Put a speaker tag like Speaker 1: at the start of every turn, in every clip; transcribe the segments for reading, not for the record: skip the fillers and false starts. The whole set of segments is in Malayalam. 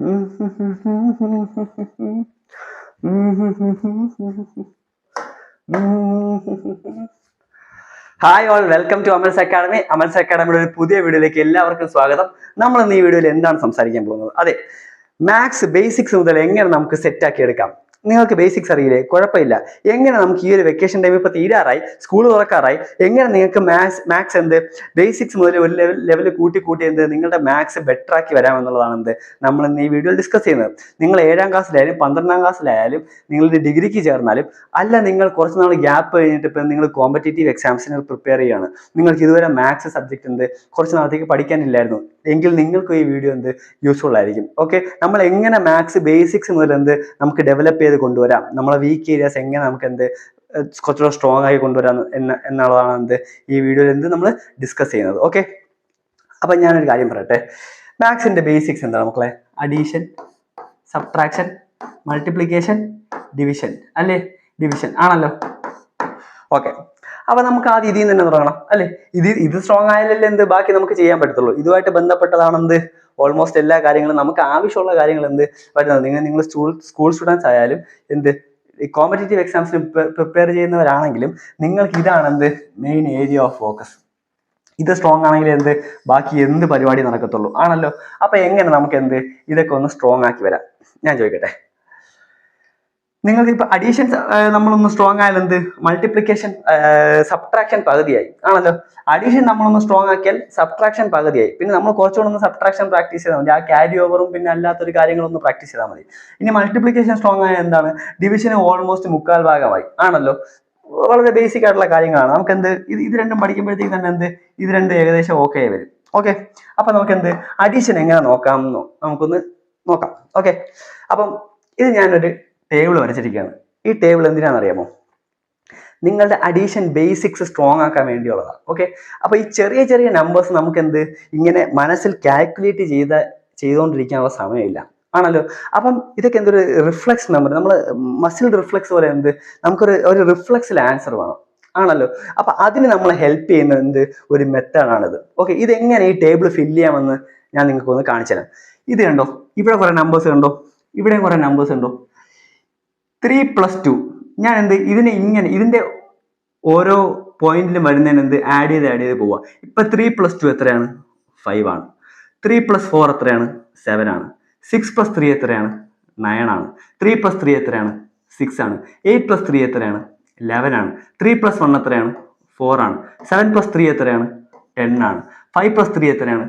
Speaker 1: Hi all, welcome to Amal's academy. Amal's അക്കാഡമിയുടെ ഒരു പുതിയ വീഡിയോയിലേക്ക് എല്ലാവർക്കും സ്വാഗതം. നമ്മൾ ഇന്ന് ഈ വീഡിയോയിൽ എന്താണ് സംസാരിക്കാൻ പോകുന്നത്? അതെ, മാത്സ് ബേസിക്സ് മുതൽ എങ്ങനെ നമുക്ക് സെറ്റ് ആക്കി എടുക്കാം. നിങ്ങൾക്ക് ബേസിക്സ് അറിയില്ലേ? കുഴപ്പമില്ല. എങ്ങനെ നമുക്ക് ഈ ഒരു വെക്കേഷൻ ടൈം ഇപ്പൊ തീരാറായി, സ്കൂൾ തുറക്കാറായി, എങ്ങനെ നിങ്ങൾക്ക് മാത്സ് എന്ത് ബേസിക്സ് മുതൽ ഒരു ലെവൽ കൂട്ടി എന്ത് നിങ്ങളുടെ മാത്സ് ബെറ്റർ ആക്കി വരാമെന്നുള്ളതാണ് എന്ത് നമ്മൾ ഇന്ന് ഈ വീഡിയോയിൽ ഡിസ്കസ് ചെയ്യുന്നത്. നിങ്ങൾ 7ാം ക്ലാസ്സിലായാലും 12ാം ക്ലാസ്സിലായാലും നിങ്ങൾ ഡിഗ്രിക്ക് ചേർന്നാലും അല്ല, നിങ്ങൾ കുറച്ച് നാൾ ഗ്യാപ്പ് കഴിഞ്ഞിട്ട് ഇപ്പം നിങ്ങൾ കോമ്പറ്റേറ്റീവ് എക്സാംസിന് പ്രിപ്പയർ ചെയ്യുകയാണ്, നിങ്ങൾക്ക് ഇതുവരെ മാത്സ് സബ്ജക്ട് എന്ത് കുറച്ച് നാളത്തേക്ക് പഠിക്കാനില്ലായിരുന്നു എങ്കിൽ നിങ്ങൾക്ക് ഈ വീഡിയോ എന്ത് യൂസ്ഫുൾ ആയിരിക്കും. ഓക്കെ, നമ്മൾ എങ്ങനെ മാത്സ് ബേസിക്സ് മുതൽ എന്ത് നമുക്ക് ഡെവലപ്പ് ചെയ്ത് കൊണ്ടുവരാം, നമ്മളെ വീക്ക് ഏരിയാസ് എങ്ങനെ നമുക്ക് എന്ത് കുറച്ചുകൂടെ സ്ട്രോങ് ആയി കൊണ്ടുവരാം എന്നുള്ളതാണ് എന്ത് ഈ വീഡിയോയിൽ എന്ത് നമ്മൾ ഡിസ്കസ് ചെയ്യുന്നത്. ഓക്കെ, അപ്പൊ ഞാനൊരു കാര്യം പറയട്ടെ. മാത്സിന്റെ ബേസിക്സ് എന്താണ് മക്കളെ? അഡീഷൻ, സബ്ട്രാക്ഷൻ, മൾട്ടിപ്ലിക്കേഷൻ, ഡിവിഷൻ അല്ലേ? ഡിവിഷൻ ആണല്ലോ. ഓക്കെ, അപ്പൊ നമുക്ക് ആദ്യം ഇതിൽ നിന്ന് തന്നെ തുടങ്ങണം അല്ലെ? ഇത് സ്ട്രോങ് ആയാലല്ലേ എന്ത് ബാക്കി നമുക്ക് ചെയ്യാൻ പറ്റത്തുള്ളൂ. ഇതുമായിട്ട് ബന്ധപ്പെട്ടതാണ് എന്ത് ഓൾമോസ്റ്റ് എല്ലാ കാര്യങ്ങളും, നമുക്ക് ആവശ്യമുള്ള കാര്യങ്ങൾ എന്ത് വരുന്നത്. നിങ്ങൾ സ്കൂൾ സ്റ്റുഡൻസ് ആയാലും എന്ത് കോമ്പറ്റേറ്റീവ് എക്സാംസിന് പ്രിപ്പയർ ചെയ്യുന്നവരാണെങ്കിലും നിങ്ങൾക്ക് ഇതാണ് എന്ത് മെയിൻ ഏരിയ ഓഫ് ഫോക്കസ്. ഇത് സ്ട്രോങ് ആണെങ്കിൽ എന്ത് ബാക്കി എന്ത് പരിപാടി നടക്കത്തുള്ളൂ ആണല്ലോ. അപ്പൊ എങ്ങനെ നമുക്ക് എന്ത് ഇതൊക്കെ ഒന്ന് സ്ട്രോങ് ആക്കി വരാം? ഞാൻ ചോദിക്കട്ടെ, നിങ്ങൾക്ക് ഇപ്പൊ അഡീഷൻ നമ്മളൊന്ന് സ്ട്രോങ് ആയാൽ എന്ത് മൾട്ടിപ്ലിക്കേഷൻ സബ്ട്രാക്ഷൻ പകുതിയായി ആണല്ലോ. അഡീഷൻ നമ്മളൊന്ന് സ്ട്രോങ് ആക്കിയാൽ സബ്ട്രാക്ഷൻ പകുതിയായി. പിന്നെ നമ്മൾ കുറച്ചുകൂടെ ഒന്ന് സബ്ട്രാക്ഷൻ പ്രാക്ടീസ് ചെയ്താൽ മതി. ആ ക്യാരി ഓവറും പിന്നെ അല്ലാത്തൊരു കാര്യങ്ങളൊന്ന് പ്രാക്ടീസ് ചെയ്താൽ മതി. ഇനി മൾട്ടിപ്ലിക്കേഷൻ സ്ട്രോങ് ആയ എന്താണ് ഡിവിഷന് ഓൾമോസ്റ്റ് 3/4 ഭാഗമായി ആണല്ലോ. വളരെ ബേസിക് ആയിട്ടുള്ള കാര്യങ്ങളാണ്. നമുക്ക് എന്ത് ഇത് രണ്ടും പഠിക്കുമ്പോഴത്തേക്ക് തന്നെ എന്ത് ഇത് രണ്ടും ഏകദേശം ഓക്കെ വരും. ഓക്കെ, അപ്പൊ നമുക്ക് എന്ത് അഡീഷൻ എങ്ങനെ നോക്കാമെന്നോ നമുക്കൊന്ന് നോക്കാം. ഓക്കെ, അപ്പം ഇത് ഞാനൊരു ടേബിൾ വരച്ചിരിക്കുകയാണ്. ഈ ടേബിൾ എന്തിനാണെന്നറിയാമോ? നിങ്ങളുടെ അഡീഷൻ ബേസിക്സ് സ്ട്രോങ് ആക്കാൻ വേണ്ടിയുള്ളതാണ്. ഓക്കെ, അപ്പൊ ഈ ചെറിയ ചെറിയ നമ്പേഴ്സ് നമുക്ക് എന്ത് ഇങ്ങനെ മനസ്സിൽ കാൽക്കുലേറ്റ് ചെയ്തുകൊണ്ടിരിക്കാനുള്ള സമയമില്ല ആണല്ലോ. അപ്പം ഇതൊക്കെ എന്തൊരു റിഫ്ലക്സ് മെമ്മറി, നമ്മൾ മസിൽ റിഫ്ലക്സ് പോലെ എന്ത് നമുക്കൊരു റിഫ്ലക്സിൽ ആൻസർ വേണം ആണല്ലോ. അപ്പൊ അതിന് നമ്മളെ ഹെൽപ്പ് ചെയ്യുന്ന എന്ത് ഒരു മെത്തേഡാണിത്. ഓക്കെ, ഇതെങ്ങനെ ഈ ടേബിൾ ഫില്ല് ചെയ്യാമെന്ന് ഞാൻ നിങ്ങൾക്ക് ഒന്ന് കാണിച്ചു തരാം. ഇത് കണ്ടോ, ഇവിടെ കുറെ നമ്പേഴ്സ് കണ്ടോ, ഇവിടെയും കുറെ നമ്പേഴ്സ് ഉണ്ടോ? 3+2 ഞാൻ എന്ത് ഇതിന്റെ ഓരോ പോയിന്റിലും വരുന്നതിന് എന്ത് ആഡ് ചെയ്ത് പോവാ. ഇപ്പൊ 3+2 എത്രയാണ്? 5 ആണ്. 3+4 എത്രയാണ്? 7 ആണ്. 6+3 എത്രയാണ്? 9 ആണ്. 3+3 എത്രയാണ്? 6 ആണ്. 8+3 എത്രയാണ്? 11 ആണ്. 3+1 എത്രയാണ്? 4 ആണ്. 7+3 എത്രയാണ്? 10 ആണ്. 5+3 എത്രയാണ്?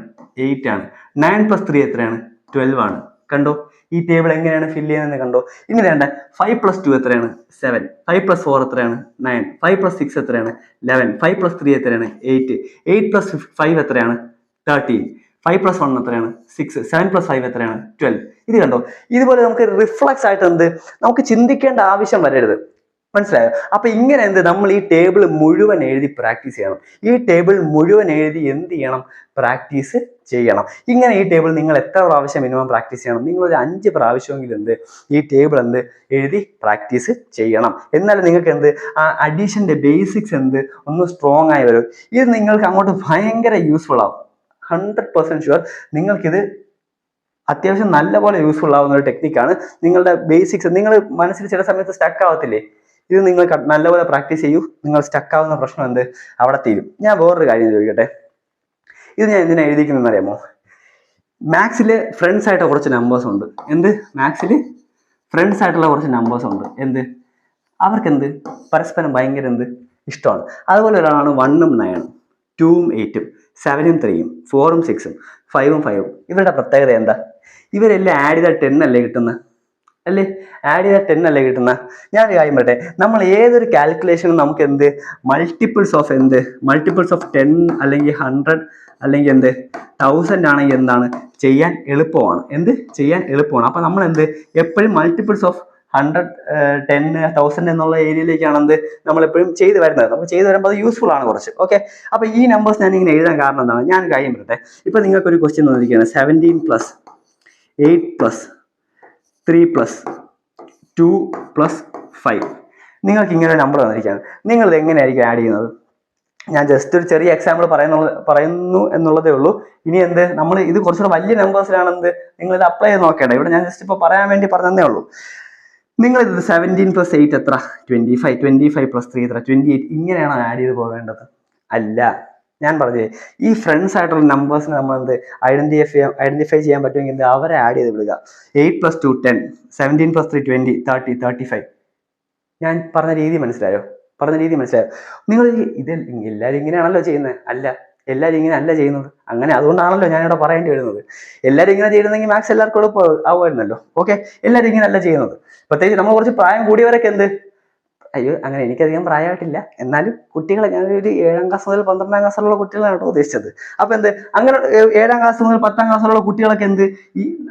Speaker 1: 8 ആണ്. 9+3 എത്രയാണ്? 12 ആണ്. കണ്ടോ ഈ ടേബിൾ എങ്ങനെയാണ് ഫില്ല് ചെയ്യുന്നത് കണ്ടോ? ഇനി വേണ്ട 5+2 എത്രയാണ്? 7. 5+4 എത്രയാണ്? 9. 5+6 എത്രയാണ്? 11. 5+3 എത്രയാണ്? 8. 8+5 എത്രയാണ്? 13. 5+1 എത്രയാണ്? 6. 7+5 എത്രയാണ്? 12. ഇത് കണ്ടോ? ഇതുപോലെ നമുക്ക് റിഫ്ലക്സ് ആയിട്ട് എന്ത് നമുക്ക് ചിന്തിക്കേണ്ട ആവശ്യം വരരുത്. മനസ്സിലായോ? അപ്പൊ ഇങ്ങനെ എന്ത് നമ്മൾ ഈ ടേബിൾ മുഴുവൻ എഴുതി പ്രാക്ടീസ് ചെയ്യണം. ഈ ടേബിൾ മുഴുവൻ എഴുതി എന്ത് ചെയ്യണം? പ്രാക്ടീസ് ചെയ്യണം. ഇങ്ങനെ ഈ ടേബിൾ നിങ്ങൾ എത്ര പ്രാവശ്യം മിനിമം പ്രാക്ടീസ് ചെയ്യണം? നിങ്ങൾ ഒരു 5 പ്രാവശ്യമെങ്കിലും എന്ത് ഈ ടേബിൾ എന്ത് എഴുതി പ്രാക്ടീസ് ചെയ്യണം. എന്നാലും നിങ്ങൾക്ക് എന്ത് ആ അഡീഷന്റെ ബേസിക്സ് എന്ത് ഒന്ന് സ്ട്രോങ് ആയി വരും. ഇത് നിങ്ങൾക്ക് അങ്ങോട്ട് ഭയങ്കര യൂസ്ഫുൾ ആവും. 100% ഷുവർ നിങ്ങൾക്കിത് അത്യാവശ്യം നല്ലപോലെ യൂസ്ഫുൾ ആവുന്ന ഒരു ടെക്നിക്കാണ്. നിങ്ങളുടെ ബേസിക്സ് നിങ്ങൾ മനസ്സിൽ ചില സമയത്ത് സ്റ്റക്ക് ആവത്തില്ലേ? ഇത് നിങ്ങൾ നല്ലപോലെ പ്രാക്ടീസ് ചെയ്യൂ. നിങ്ങൾ സ്റ്റക്ക് ആവുന്ന പ്രശ്നം എന്ത് അവിടെ തീരും. ഞാൻ വേറൊരു കാര്യം ചോദിക്കട്ടെ, ഇത് ഞാൻ എന്തിനാ എഴുതിക്കുന്നതെന്ന് അറിയാമോ? മാത്സില് ഫ്രണ്ട്സ് ആയിട്ട് കുറച്ച് നമ്പേഴ്സ് ഉണ്ട്. എന്ത് മാത്സില് ഫ്രണ്ട്സ് ആയിട്ടുള്ള കുറച്ച് നമ്പേഴ്സ് ഉണ്ട്. എന്ത് അവർക്ക് എന്ത് പരസ്പരം ഭയങ്കര എന്ത് ഇഷ്ടമാണ്. അതുപോലെ ഒരാളാണ് 1ഉം 9ഉം, 2ഉം 8ഉം, 7ഉം 3ഉം, 4ഉം 6ഉം, 5ഉം 5ഉം. ഇവരുടെ പ്രത്യേകത എന്താ? ഇവരെല്ലാം ആഡ് ചെയ്താൽ 10 അല്ലേ കിട്ടുന്നത്? അല്ലേ? ആഡ് ചെയ്താൽ 10 അല്ലേ കിട്ടുന്ന? ഞാനൊരു കാര്യം പറയട്ടെ, നമ്മൾ ഏതൊരു കാൽക്കുലേഷനും നമുക്ക് എന്ത് മൾട്ടിപ്പിൾസ് ഓഫ് 10 അല്ലെങ്കിൽ 100 അല്ലെങ്കിൽ എന്ത് 1000 ആണെങ്കിൽ എന്താണ് ചെയ്യാൻ എളുപ്പമാണ്. ചെയ്യാൻ എളുപ്പമാണ്. അപ്പൊ നമ്മൾ എപ്പോഴും മൾട്ടിപ്പിൾസ് ഓഫ് 100, 10, 1000 എന്നുള്ള ഏരിയയിലേക്കാണ് നമ്മൾ എപ്പോഴും ചെയ്തു വരുന്നത്. നമുക്ക് ചെയ്തു വരുമ്പോൾ അത് യൂസ്ഫുൾ ആണ് കുറച്ച്. ഓക്കെ, അപ്പൊ ഈ നമ്പേഴ്സ് ഞാൻ ഇങ്ങനെ എഴുതാൻ കാരണം എന്താണ്? ഞാൻ കാര്യം പറയട്ടെ. ഇപ്പൊ നിങ്ങൾക്കൊരു ക്വസ്റ്റ്യൻ തന്നിരിക്കുകയാണ്, 17+8+3+2+5. നിങ്ങൾക്ക് ഇങ്ങനെ ഒരു നമ്പർ തന്നിരിക്കുകയാണ്. നിങ്ങൾ ഇത് എങ്ങനെയായിരിക്കും ആഡ് ചെയ്യുന്നത്? ഞാൻ ജസ്റ്റ് ഒരു ചെറിയ എക്സാമ്പിൾ പറയുന്നു എന്നുള്ളതേ ഉള്ളൂ. ഇനി എന്ത്, നമ്മൾ ഇത് കുറച്ചുകൂടെ വലിയ നമ്പേഴ്സിലാണെന്ത് നിങ്ങൾ ഇത് അപ്ലൈ ചെയ്ത് നോക്കേണ്ട. ഇവിടെ ഞാൻ ജസ്റ്റ് ഇപ്പൊ പറയാൻ വേണ്ടി പറഞ്ഞതേ ഉള്ളൂ. നിങ്ങൾ ഇത് 17 + 8 എത്ര? 25. 25 + 3 എത്ര? 28. ഇങ്ങനെയാണോ ആഡ് ചെയ്ത് പോകേണ്ടത്? അല്ല. ഞാൻ പറഞ്ഞേ, ഈ ഫ്രണ്ട്സ് ആയിട്ടുള്ള നമ്പേഴ്സിനെ നമ്മൾ എന്ത് ഐഡന്റിഫൈ ചെയ്യാൻ പറ്റുമെങ്കിൽ അവരെ ആഡ് ചെയ്ത് വിടുക. 8 + 2 10, 17 + 3 20, 30, 35. ഞാൻ പറഞ്ഞ രീതി മനസ്സിലായോ? നിങ്ങൾ ഇത് എല്ലാവരും ഇങ്ങനെയാണല്ലോ ചെയ്യുന്നത്? അല്ല, എല്ലാവരും ഇങ്ങനെ അല്ല ചെയ്യുന്നത്. അങ്ങനെ അതുകൊണ്ടാണല്ലോ ഞാനിവിടെ പറയേണ്ടി വരുന്നത്. എല്ലാവരും ഇങ്ങനെ ചെയ്യുന്നെങ്കിൽ മാത്സ് എല്ലാവർക്കും എളുപ്പം ആവുമായിരുന്നല്ലോ. ഓക്കെ, എല്ലാവരും ഇങ്ങനെ അല്ല ചെയ്യുന്നത്. പ്രത്യേകിച്ച് നമ്മൾ കുറച്ച് പ്രായം കൂടിയവരൊക്കെ എന്ത്, അയ്യോ അങ്ങനെ എനിക്കധികം പ്രായമായിട്ടില്ല, എന്നാലും കുട്ടികളെ, ഞാനൊരു 7ാം ക്ലാസ് മുതൽ 12ാം ക്ലാസ്സിലുള്ള കുട്ടികളാണ് കേട്ടോ ഉദ്ദേശിച്ചത്. അപ്പൊ എന്ത്, അങ്ങനെ 7ാം ക്ലാസ് മുതൽ 10ാം ക്ലാസ്സിലുള്ള കുട്ടികളൊക്കെ എന്ത്,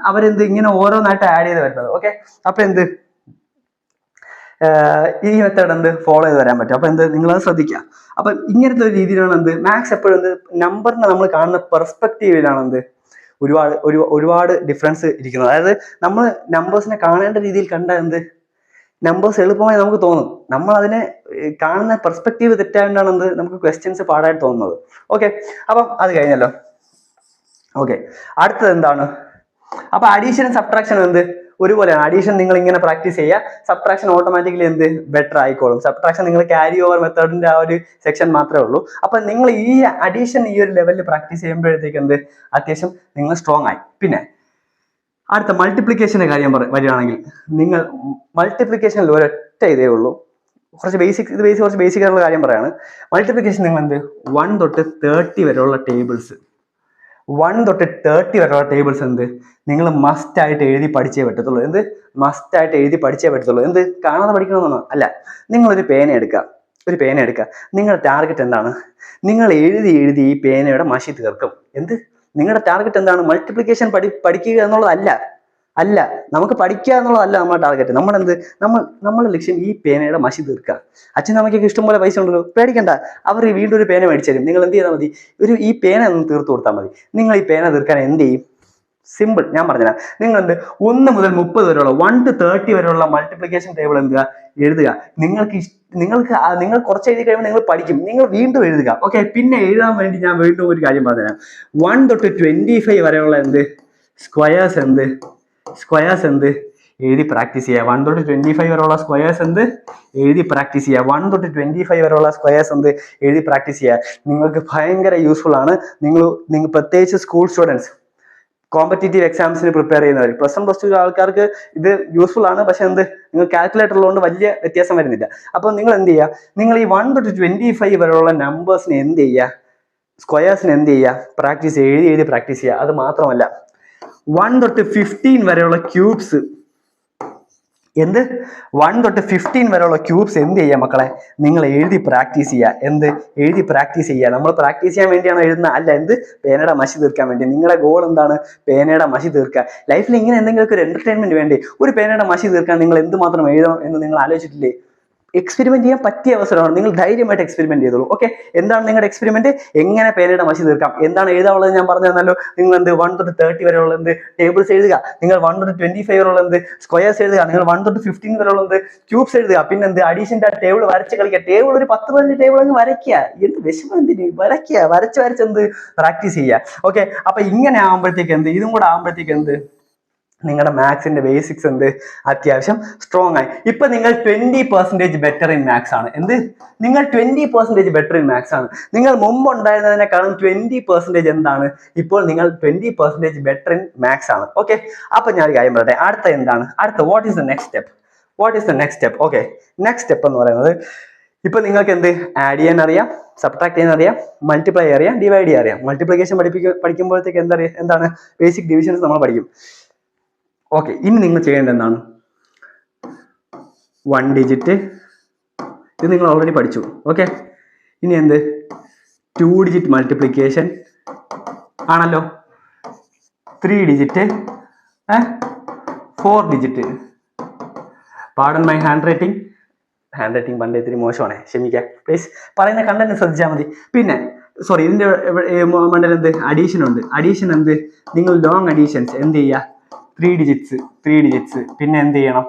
Speaker 1: അവരെന്ത് ഇങ്ങനെ ഓരോന്നായിട്ട് ആഡ് ചെയ്ത് വരുന്നത്. ഓക്കെ, അപ്പൊ എന്ത്, ഈ മെത്തേഡ് എന്ത് ഫോളോ ചെയ്ത് വരാൻ പറ്റും. അപ്പൊ എന്ത്, നിങ്ങളത് ശ്രദ്ധിക്കുക. അപ്പൊ ഇങ്ങനത്തെ ഒരു രീതിയിലാണ് എന്ത് മാത്സ് എപ്പോഴും എന്ത് നമ്പറിനെ നമ്മൾ കാണുന്ന പെർസ്പെക്റ്റീവിലാണ് എന്ത് ഒരുപാട് ഡിഫറൻസ് ഇരിക്കുന്നത്. അതായത് നമ്മൾ നമ്പേഴ്സിനെ കാണേണ്ട രീതിയിൽ കണ്ട എന്ത് നമ്പേഴ്സ് എളുപ്പമായി നമുക്ക് തോന്നും. നമ്മൾ അതിനെ കാണുന്ന പെർസ്പെക്റ്റീവ് തെറ്റായതുകൊണ്ടാണ് എന്ത് നമുക്ക് ക്വസ്റ്റ്യൻസ് പാടായിട്ട് തോന്നുന്നത്. ഓക്കെ, അപ്പം അത് കഴിഞ്ഞല്ലോ. ഓക്കെ, അടുത്തത് എന്താണ്? അപ്പൊ അഡീഷനും സബ്ട്രാക്ഷനും എന്ത് ഒരുപോലെയാണ്. അഡീഷൻ നിങ്ങൾ ഇങ്ങനെ പ്രാക്ടീസ് ചെയ്യുക, സബ്ട്രാക്ഷൻ ഓട്ടോമാറ്റിക്കലി എന്ത് ബെറ്റർ ആയിക്കോളും. സബ്ട്രാക്ഷൻ നിങ്ങൾ ക്യാരി ഓവർ മെത്തേഡിന്റെ ആ ഒരു സെക്ഷൻ മാത്രമേ ഉള്ളൂ. അപ്പൊ നിങ്ങൾ ഈ അഡീഷൻ ഈ ഒരു ലെവലിൽ പ്രാക്ടീസ് ചെയ്യുമ്പോഴത്തേക്ക് എന്ത് അത്യാവശ്യം നിങ്ങൾ സ്ട്രോങ് ആയി. പിന്നെ അടുത്ത മൾട്ടിപ്ലിക്കേഷന്റെ കാര്യം വരികയാണെങ്കിൽ, നിങ്ങൾ മൾട്ടിപ്ലിക്കേഷനിൽ ഒരൊറ്റ ഇതേ ഉള്ളൂ. കുറച്ച് ബേസിക് ആയിട്ടുള്ള കാര്യം പറയാണ്. മൾട്ടിപ്ലിക്കേഷൻ നിങ്ങൾ എന്ത് 1 തൊട്ട് 30 വരെയുള്ള ടേബിൾസ് 1 തൊട്ട് 30 വരെയുള്ള ടേബിൾസ് എന്ത് നിങ്ങൾ മസ്റ്റ് ആയിട്ട് എഴുതി പഠിച്ചേ പറ്റത്തുള്ളൂ. എന്ത് കാണാതെ പഠിക്കണമെന്നാണ് അല്ല. നിങ്ങളൊരു പേന എടുക്കുക. നിങ്ങളുടെ ടാർഗറ്റ് എന്താണ്? നിങ്ങൾ എഴുതി ഈ പേനയുടെ മഷി തീർക്കും. എന്ത്, നിങ്ങളുടെ ടാർഗറ്റ് എന്താണ്? മൾട്ടിപ്ലിക്കേഷൻ പഠിക്കുക എന്നുള്ളതല്ല. നമുക്ക് പഠിക്കുക എന്നുള്ളതല്ല നമ്മുടെ ടാർഗറ്റ്. നമ്മുടെ ലക്ഷ്യം ഈ പേനയുടെ മഷി തീർക്കുക. അച്ഛനും അമ്മയ്ക്കൊക്കെ ഇഷ്ടംപോലെ പൈസ ഉണ്ടല്ലോ, പേടിക്കണ്ട. അവർ വീണ്ടും ഒരു പേന മേടിച്ചു തരും. നിങ്ങൾ എന്ത് ചെയ്താൽ മതി? ഈ പേന ഒന്ന് തീർത്തു കൊടുത്താൽ മതി. നിങ്ങൾ ഈ പേന തീർക്കാൻ എന്ത് ചെയ്യും? സിമ്പിൾ, ഞാൻ പറഞ്ഞുതരാം. നിങ്ങൾ എന്ത് 1 മുതൽ 30 വരെയുള്ള 1 to 30 വരെയുള്ള മൾട്ടിപ്ലിക്കേഷൻ ടേബിൾ എന്തുക എഴുതുക. നിങ്ങൾ കുറച്ച് എഴുതി കഴിയുമ്പോൾ നിങ്ങൾ പഠിക്കും. നിങ്ങൾ വീണ്ടും എഴുതുക. ഓക്കെ, പിന്നെ എഴുതാൻ വേണ്ടി ഞാൻ വീണ്ടും ഒരു കാര്യം പറഞ്ഞുതരാം. 1 തൊട്ട് 25 വരെയുള്ള സ്ക്വയേഴ്സ് എന്ത് എഴുതി പ്രാക്ടീസ് ചെയ്യുക. 1 തൊട്ട് 25 വരെയുള്ള സ്ക്വയേഴ്സ് എന്ത് എഴുതി പ്രാക്ടീസ് ചെയ്യുക. 1 തൊട്ട് 25 വരെയുള്ള സ്ക്വയേഴ്സ് എന്ത് എഴുതി പ്രാക്ടീസ് ചെയ്യുക. നിങ്ങൾക്ക് ഭയങ്കര യൂസ്ഫുൾ ആണ്. നിങ്ങൾ പ്രത്യേകിച്ച് സ്കൂൾ സ്റ്റുഡൻസ്, കോമ്പറ്റേറ്റീവ് എക്സാംസിന് പ്രിപ്പയർ ചെയ്യുന്നവർ, +1 +2 ആൾക്കാർക്ക് ഇത് യൂസ്ഫുൾ ആണ്. പക്ഷെ എന്ത്, നിങ്ങൾ കാൽക്കുലേറ്റർ ഉള്ളതുകൊണ്ട് വലിയ വ്യത്യാസം വരുന്നില്ല. അപ്പൊ നിങ്ങൾ എന്ത് ചെയ്യുക? നിങ്ങൾ ഈ 1 തൊട്ട് 25 വരെയുള്ള നമ്പേഴ്സിനെ എന്ത് ചെയ്യുക? സ്ക്വയേഴ്സിന് എന്ത് ചെയ്യുക? എഴുതി പ്രാക്ടീസ് ചെയ്യുക. അത് മാത്രമല്ല 1 തൊട്ട് 15 വരെയുള്ള ക്യൂബ്സ് 1 തൊട്ട് 15 വരെയുള്ള ക്യൂബ്സ് എന്ത് ചെയ്യുക മക്കളെ? നിങ്ങൾ എഴുതി പ്രാക്ടീസ് ചെയ്യുക. നമ്മൾ പ്രാക്ടീസ് ചെയ്യാൻ വേണ്ടിയാണ് എഴുതുന്നത്, അല്ല പേനയുടെ മഷി തീർക്കാൻ വേണ്ടി. നിങ്ങളുടെ ഗോൾ എന്താണ്? പേനയുടെ മഷി തീർക്കുക. ലൈഫിൽ ഇങ്ങനെ എന്തെങ്കിലുമൊക്കെ ഒരു എന്റർടൈൻമെന്റ് വേണ്ടി ഒരു പേനയുടെ മഷി തീർക്കാൻ നിങ്ങൾ എന്തുമാത്രം എഴുതണം എന്ന് നിങ്ങൾ ആലോചിച്ചിട്ടില്ലേ? എക്സ്പെരിമെന്റ് ചെയ്യാൻ പറ്റിയ അവസരമാണ്. നിങ്ങൾ ധൈര്യമായിട്ട് എക്സ്പെരിമെന്റ് ചെയ്തോളൂ. ഓക്കെ, എന്താണ് നിങ്ങളുടെ എക്സ്പെരിമെന്റ്? എങ്ങനെ പേനയുടെ മഷി തീർക്കാം, എന്താണ് എഴുതാനുള്ളത് ഞാൻ പറഞ്ഞു തന്നല്ലോ. നിങ്ങൾ 1 തൊട്ട് 30 വരെയുള്ള ടേബിൾസ് എഴുതുക. നിങ്ങൾ 1 തൊട്ട് 25 വരെയുള്ള സ്ക്വയേഴ്സ് എഴുതുക. നിങ്ങൾ 1 തൊട്ട് 15 വരെയുള്ള ക്യൂബ്സ് എഴുതുക. പിന്നെ അഡീഷന്റെ ടേബിൾ വരച്ച് കളിക്കുക. ടേബിൾ ഒരു 10-15 ടേബിൾ അങ്ങ് വരയ്ക്കുക. വിഷമം എന്തിന്? വരച്ച് പ്രാക്ടീസ് ചെയ്യുക. ഓക്കെ, അപ്പൊ ഇങ്ങനെ ആകുമ്പോഴത്തേക്ക് ഇതും കൂടെ ആകുമ്പോഴത്തേക്ക് നിങ്ങളുടെ മാത്സിന്റെ ബേസിക്സ് അത്യാവശ്യം സ്ട്രോങ് ആയി. ഇപ്പൊ നിങ്ങൾ 20% ബെറ്റർ ഇൻ മാത്സ് ആണ്. നിങ്ങൾ 20% ബെറ്റർ ഇൻ മാത്സ് ആണ്. നിങ്ങൾ മുമ്പ് ഉണ്ടായിരുന്നതിനേക്കാളും 20% എന്താണ്? ഇപ്പോൾ നിങ്ങൾ 20% ബെറ്റർ ഇൻ മാത്സ് ആണ്. ഓക്കെ, അപ്പൊ ഞാൻ ഒരു കാര്യം പറയട്ടെ. അടുത്ത what is the next step? Okay, next step എന്ന് പറയുന്നത്, ഇപ്പൊ നിങ്ങൾക്ക് ആഡ് ചെയ്യാൻ അറിയാം, സബ്ട്രാക്ട് ചെയ്യാൻ അറിയാം, മൾട്ടിപ്ലൈ അറിയാം, ഡിവൈഡ് ചെയ്യാൻ അറിയാം. മൾട്ടിപ്ലിക്കേഷൻ പഠിക്കുമ്പോഴത്തേക്ക് എന്താണ് ബേസിക് ഡിവിഷൻസ് നമ്മൾ പഠിക്കും. ഓക്കെ, ഇനി നിങ്ങൾ ചെയ്യേണ്ടത് എന്താണ്? 1 ഡിജിറ്റ് ഇത് നിങ്ങൾ ഓൾറെഡി പഠിച്ചു. ഓക്കെ, ഇനി 2 ഡിജിറ്റ് മൾട്ടിപ്ലിക്കേഷൻ ആണല്ലോ, 3 digit, 4 digit. Pardon my hand writing പണ്ട് ഇത്തിരി മോശമാണ്, ക്ഷമിക്കാം പ്ലീസ്. പറയുന്ന കണ്ടന്റ് ശ്രദ്ധിച്ചാൽ മതി. പിന്നെ ഇതിന്റെ മണ്ടൽ അഡീഷൻ ഉണ്ട്. അഡീഷൻ നിങ്ങൾ ലോങ് അഡീഷൻസ് ചെയ്യുക? 3 ഡിജിറ്റ്സ്. പിന്നെ എന്ത് ചെയ്യണം?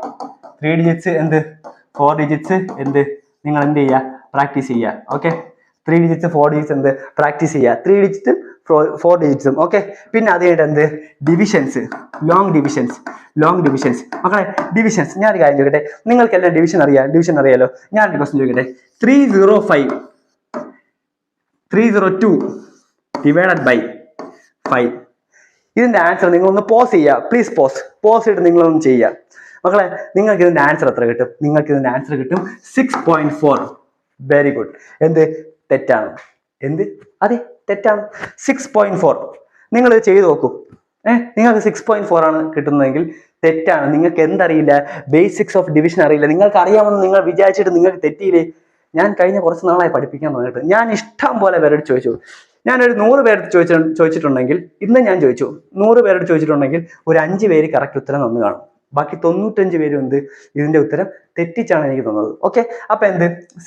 Speaker 1: 3 ഡിജിറ്റ്സ് 4 ഡിജിറ്റ്സ് നിങ്ങൾ ചെയ്യുക? പ്രാക്ടീസ് ചെയ്യുക. ഓക്കെ, 3 ഡിജിറ്റ്സ് 4 ഡിജിറ്റ്സ് എന്ത് പ്രാക്ടീസ് ചെയ്യുക, 3 ഡിജിറ്റും 4 ഡിജിറ്റ്സും. ഓക്കെ, പിന്നെ അത് കഴിഞ്ഞിട്ട് എന്ത് ഡിവിഷൻസ്, ലോങ് ഡിവിഷൻസ്. മക്കളെ ഡിവിഷൻസ് ഞാൻ ഒരു കാര്യം ചോദിക്കട്ടെ, നിങ്ങൾക്കെല്ലാം ഡിവിഷൻ അറിയാലോ. ഞാൻ ഒരു ക്വസ്റ്റ്യൻ ചോദിക്കട്ടെ, 302 ഡിവൈഡഡ് ബൈ 5. ഇതിന്റെ ആൻസർ നിങ്ങളൊന്ന് പോസ് ചെയ്യുക, പ്ലീസ് പോസ് ചെയ്തിട്ട് നിങ്ങളൊന്ന് ചെയ്യുക. മക്കളെ നിങ്ങൾക്ക് ഇതിന്റെ ആൻസർ എത്ര കിട്ടും? നിങ്ങൾക്ക് ഇതിന്റെ ആൻസർ കിട്ടും 6.4. Very good. എന്ത് തെറ്റാണ്? അതെ തെറ്റാണ്. 6.4 നിങ്ങൾ ചെയ്തു നോക്കൂ. നിങ്ങൾക്ക് 6.4 ആണ് കിട്ടുന്നതെങ്കിൽ തെറ്റാണ്. നിങ്ങൾക്ക് എന്തറിയില്ല? ബേസിക്സ് ഓഫ് ഡിവിഷൻ അറിയില്ല. നിങ്ങൾക്ക് അറിയാമെന്ന് നിങ്ങൾ വിചാരിച്ചിട്ട് നിങ്ങൾക്ക് തെറ്റിയില്ലേ? ഞാൻ കഴിഞ്ഞ കുറച്ച് നാളായി പഠിപ്പിക്കാൻ തുടങ്ങിയിട്ട് ഞാൻ ഇഷ്ടം പോലെ പേരോട് ചോദിച്ചു. ഞാനൊരു 100 പേരെടുത്ത് ചോദിച്ചിട്ടുണ്ടെങ്കിൽ, ഇന്ന് ഞാൻ ചോദിച്ചു 100 പേരോട് ചോദിച്ചിട്ടുണ്ടെങ്കിൽ ഒരു 5 പേര് കറക്റ്റ് ഉത്തരം തന്നു കാണും. ബാക്കി 95 പേരും ഇതിന്റെ ഉത്തരം തെറ്റിച്ചാണ് എനിക്ക് തന്നത്. ഓക്കെ, അപ്പൊ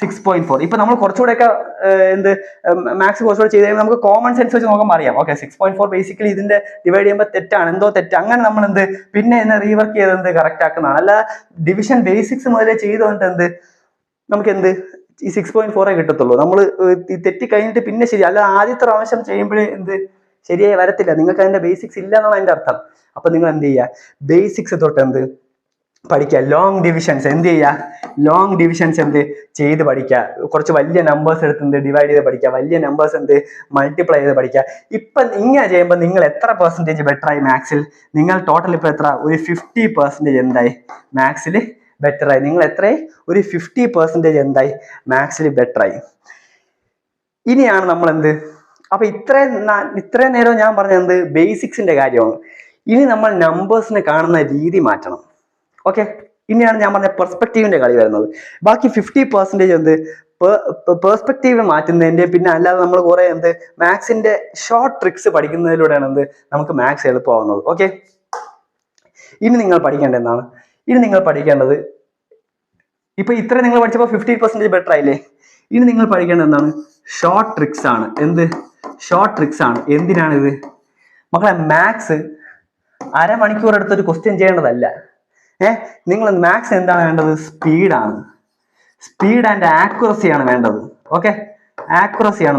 Speaker 1: 6.4. ഇപ്പൊ നമ്മൾ കുറച്ചുകൂടെയൊക്കെ മാത്സ് കുറച്ചുകൂടെ ചെയ്ത് കഴിയുമ്പോൾ നമുക്ക് കോമൺ സെൻസ് വെച്ച് നോക്കാൻ അറിയാം. ഓക്കെ, 6.4 ബേസിക്കലി ഇതിന്റെ ഡിവൈഡ് ചെയ്യുമ്പോൾ തെറ്റാണ്, തെറ്റ്. അങ്ങനെ നമ്മൾ പിന്നെ റീവർക്ക് ചെയ്ത് കറക്റ്റ് ആക്കുന്നതാണ്. അല്ല ഡിവിഷൻ ബേസിക്സ് മുതലേ ചെയ്തുകൊണ്ട് നമുക്ക് ഈ 6.4 കിട്ടത്തുള്ളൂ. നമ്മൾ തെറ്റി കഴിഞ്ഞിട്ട് പിന്നെ ശരി, അല്ല ആദ്യത്തെ പ്രാവശ്യം ചെയ്യുമ്പോഴേ ശരിയായി വരത്തില്ല. നിങ്ങൾക്ക് അതിന്റെ ബേസിക്സ് ഇല്ല എന്നാണ് അതിന്റെ അർത്ഥം. അപ്പൊ നിങ്ങൾ ചെയ്യുക, ബേസിക്സ് തൊട്ട് പഠിക്കുക. ലോങ് ഡിവിഷൻസ് ലോങ് ഡിവിഷൻസ് ചെയ്ത് പഠിക്കുക. കുറച്ച് വലിയ നമ്പേഴ്സ് എടുത്ത് ഡിവൈഡ് ചെയ്ത് പഠിക്കുക. വലിയ നമ്പേഴ്സ് മൾട്ടിപ്ലൈ ചെയ്ത് പഠിക്കുക. ഇപ്പൊ ഇങ്ങനെ ചെയ്യുമ്പോൾ നിങ്ങൾ എത്ര പെർസെന്റേജ് ബെറ്ററായി മാത്സിൽ? നിങ്ങൾ ടോട്ടൽ ഇപ്പൊ എത്ര? ഒരു 50% എന്തായി മാത്സിൽ ബെറ്ററായി. നിങ്ങൾ എത്രയായി? ഒരു 50% എന്തായി മാത്സിൽ ബെറ്ററായി. ഇനിയാണ് നമ്മൾ അപ്പൊ ഇത്രയും നേരം ഞാൻ പറഞ്ഞത് ബേസിക്സിന്റെ കാര്യമാണ്. ഇനി നമ്മൾ നമ്പേഴ്സിനെ കാണുന്ന രീതി മാറ്റണം. ഓക്കെ, ഇനിയാണ് ഞാൻ പറഞ്ഞ പെർസ്പെക്റ്റീവിന്റെ കളി വരുന്നത്. ബാക്കി 50% പെർസ്പെക്റ്റീവ് മാറ്റുന്നതിന്റെ, പിന്നെ അല്ലാതെ നമ്മൾ കുറെ മാത്സിന്റെ ഷോർട്ട് ട്രിക്സ് പഠിക്കുന്നതിലൂടെയാണ് നമുക്ക് മാത്സ് എളുപ്പമാവുന്നത്. ഓക്കെ, ഇനി നിങ്ങൾ പഠിക്കേണ്ടത് എന്താണ്? ഇനി നിങ്ങൾ പഠിക്കേണ്ടത്, ഇപ്പൊ ഇത്ര നിങ്ങൾ പഠിച്ചപ്പോൾ 50% ബെറ്റർ ആയില്ലേ? ഇനി നിങ്ങൾ പഠിക്കേണ്ടത് എന്താണ്? ഷോർട്ട് ട്രിക്സ് ആണ്. ഷോർട്ട് ട്രിക്സ് ആണ്. എന്തിനാണിത്? മക്കളെ, മാത്സ് അരമണിക്കൂർ എടുത്തൊരു ക്വസ്റ്റ്യൻ ചെയ്യേണ്ടതല്ല. നിങ്ങൾ മാത്സ് എന്താണ് വേണ്ടത്? സ്പീഡാണ്. സ്പീഡ് ആൻഡ് ആക്യുറസിയാണ് വേണ്ടത്. ഓക്കെ, ആക്യുറസിയാണ്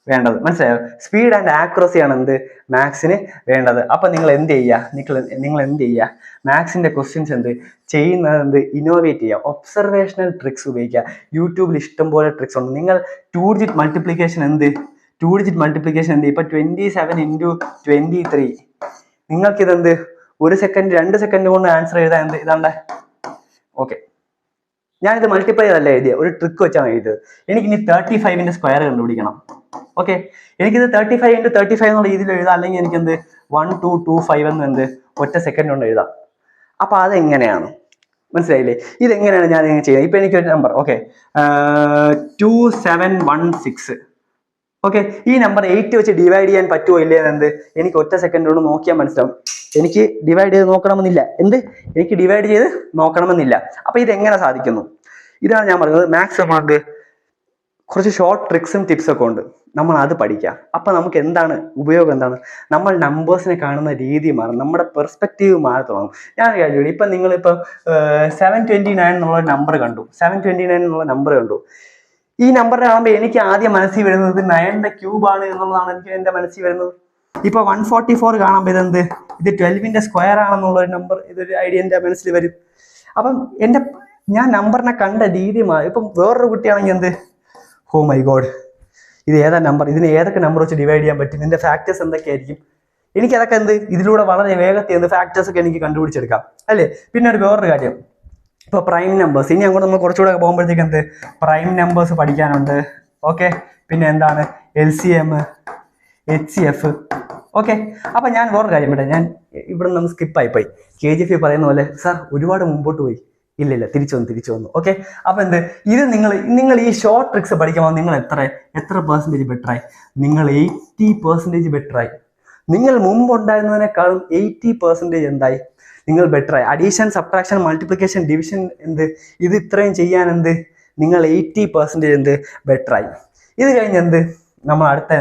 Speaker 1: വേണ്ടത്. മനസ്സിലായോ? സ്പീഡ് ആൻഡ് ആക്യുറസിയാണ് മാത്സിന് വേണ്ടത്. അപ്പൊ നിങ്ങൾ എന്ത് ചെയ്യുക? മാത്സിന്റെ ക്വസ്റ്റ്യൻസ് ചെയ്യുന്നത് ഇന്നോവേറ്റ് ചെയ്യുക. ഒബ്സർവേഷണൽ ട്രിക്സ് ഉപയോഗിക്കുക. യൂട്യൂബിൽ ഇഷ്ടംപോലെ ട്രിക്സ് ഉണ്ട്. നിങ്ങൾ 2 ഡിജിറ്റ് മൾട്ടിപ്ലിക്കേഷൻ ഇപ്പൊ 27 × 23. നിങ്ങൾക്ക് 1 സെക്കൻഡ് 2 സെക്കൻഡ് കൊണ്ട് ആൻസർ എഴുതാൻ ഇതാണ്ട്. ഓക്കെ, ഞാനിത് മൾട്ടിപ്ലൈ ചെയ്തല്ല എഴുതിയ, ഒരു ട്രിക്ക് വെച്ചാണ് എഴുതിയത്. എനിക്കിനി 35ന്റെ സ്ക്വയർ കണ്ടുപിടിക്കണം. ഓക്കെ, എനിക്കിത് 35 × 35 എന്നുള്ള രീതിയിൽ എഴുതാം. അല്ലെങ്കിൽ എനിക്ക് 1225 എന്ന് ഒറ്റ സെക്കൻഡ് കൊണ്ട് എഴുതാം. അപ്പൊ അതെങ്ങനെയാണ്? മനസ്സിലായില്ലേ? ഇതെങ്ങനെയാണ് ഞാൻ ചെയ്യുന്നത്? ഇപ്പൊ എനിക്കൊരു നമ്പർ, ഓക്കെ, 2716. ഓക്കെ, ഈ നമ്പർ 8 വെച്ച് ഡിവൈഡ് ചെയ്യാൻ പറ്റുമോ ഇല്ലേ എനിക്ക് ഒറ്റ സെക്കൻഡ് കൊണ്ട് നോക്കിയാൽ മനസ്സിലാവും. എനിക്ക് ഡിവൈഡ് ചെയ്ത് നോക്കണമെന്നില്ല. എനിക്ക് ഡിവൈഡ് ചെയ്ത് നോക്കണമെന്നില്ല. അപ്പൊ ഇതെങ്ങനെ സാധിക്കുന്നു? ഇതാണ് ഞാൻ പറയുന്നത്. മാത്സ് കുറച്ച് ഷോർട്ട് ട്രിക്സും ടിപ്സും ഒക്കെ ഉണ്ട്. നമ്മൾ അത് പഠിക്കാം. അപ്പൊ നമുക്ക് ഉപയോഗം എന്താണ്? നമ്മൾ നമ്പേഴ്സിനെ കാണുന്ന രീതി മാറും, നമ്മുടെ പെർസ്പെക്റ്റീവ് മാറി തുടങ്ങും. ഞാൻ കാര്യം, ഇപ്പൊ നിങ്ങളിപ്പോ 729 എന്നുള്ള നമ്പർ കണ്ടു. 729 എന്നുള്ള നമ്പർ കണ്ടു. ഈ നമ്പർ കാണുമ്പോൾ എനിക്ക് ആദ്യം മനസ്സിൽ വരുന്നത് 9ന്റെ ക്യൂബ് ആണ് എന്നുള്ളതാണ് എനിക്ക് എന്റെ മനസ്സിൽ വരുന്നത്. ഇപ്പൊ 144 കാണുമ്പോൾ ഇത് 12ന്റെ സ്ക്വയർ ആണെന്നുള്ള ഒരു നമ്പർ, ഇതൊരു ഐഡിയ എന്റെ മനസ്സിൽ വരും. അപ്പം ഞാൻ നമ്പറിനെ കണ്ട രീതി മാറി. ഇപ്പം വേറൊരു കുട്ടിയാണെങ്കിൽ ഓ മൈ ഗോഡ്, ഇത് ഏതാ നമ്പർ? ഇതിന് ഏതൊക്കെ നമ്പർ വെച്ച് ഡിവൈഡ് ചെയ്യാൻ പറ്റും? ഇതിന്റെ ഫാക്ടേഴ്സ് എന്തൊക്കെയായിരിക്കും? എനിക്കതൊക്കെ ഇതിലൂടെ വളരെ വേഗത്തിൽ ഫാക്ടേഴ്സ് ഒക്കെ എനിക്ക് കണ്ടുപിടിച്ചെടുക്കാം അല്ലേ? പിന്നെ വേറൊരു കാര്യം, ഇപ്പൊ പ്രൈം നമ്പേഴ്സ്. ഇനി അങ്ങോട്ട് നമ്മൾ കുറച്ചുകൂടെ പോകുമ്പോഴത്തേക്ക് പ്രൈം നമ്പേഴ്സ് പഠിക്കാനുണ്ട്. ഓക്കെ, പിന്നെ എന്താണ് LCM, HCF. ഓക്കെ, അപ്പൊ ഞാൻ വേറൊരു കാര്യം പറ്റേ, ഞാൻ ഇവിടെ നിന്ന് സ്കിപ്പായി പോയി. KGF പറയുന്ന പോലെ സാർ ഒരുപാട് മുമ്പോട്ട് പോയി. ഇല്ല, തിരിച്ചു വന്നു. ഓക്കെ, അപ്പൊ ഇത് നിങ്ങൾ ഈ ഷോർട്ട് ട്രിക്സ് പഠിക്കുമ്പോൾ നിങ്ങൾ എത്ര പെർസെന്റേജ് ബെറ്ററായി? നിങ്ങൾ 80% ബെറ്ററായി. നിങ്ങൾ മുമ്പ് ഉണ്ടായിരുന്നതിനേക്കാളും 80% എന്തായി? നിങ്ങൾ ബെറ്ററായി. അഡീഷൻ, സബ്ട്രാക്ഷൻ, മൾട്ടിപ്ലിക്കേഷൻ, ഡിവിഷൻ ഇത് ഇത്രയും ചെയ്യാൻ നിങ്ങൾ 80% ബെറ്ററായി. ഇത് കഴിഞ്ഞ് നമ്മൾ അടുത്ത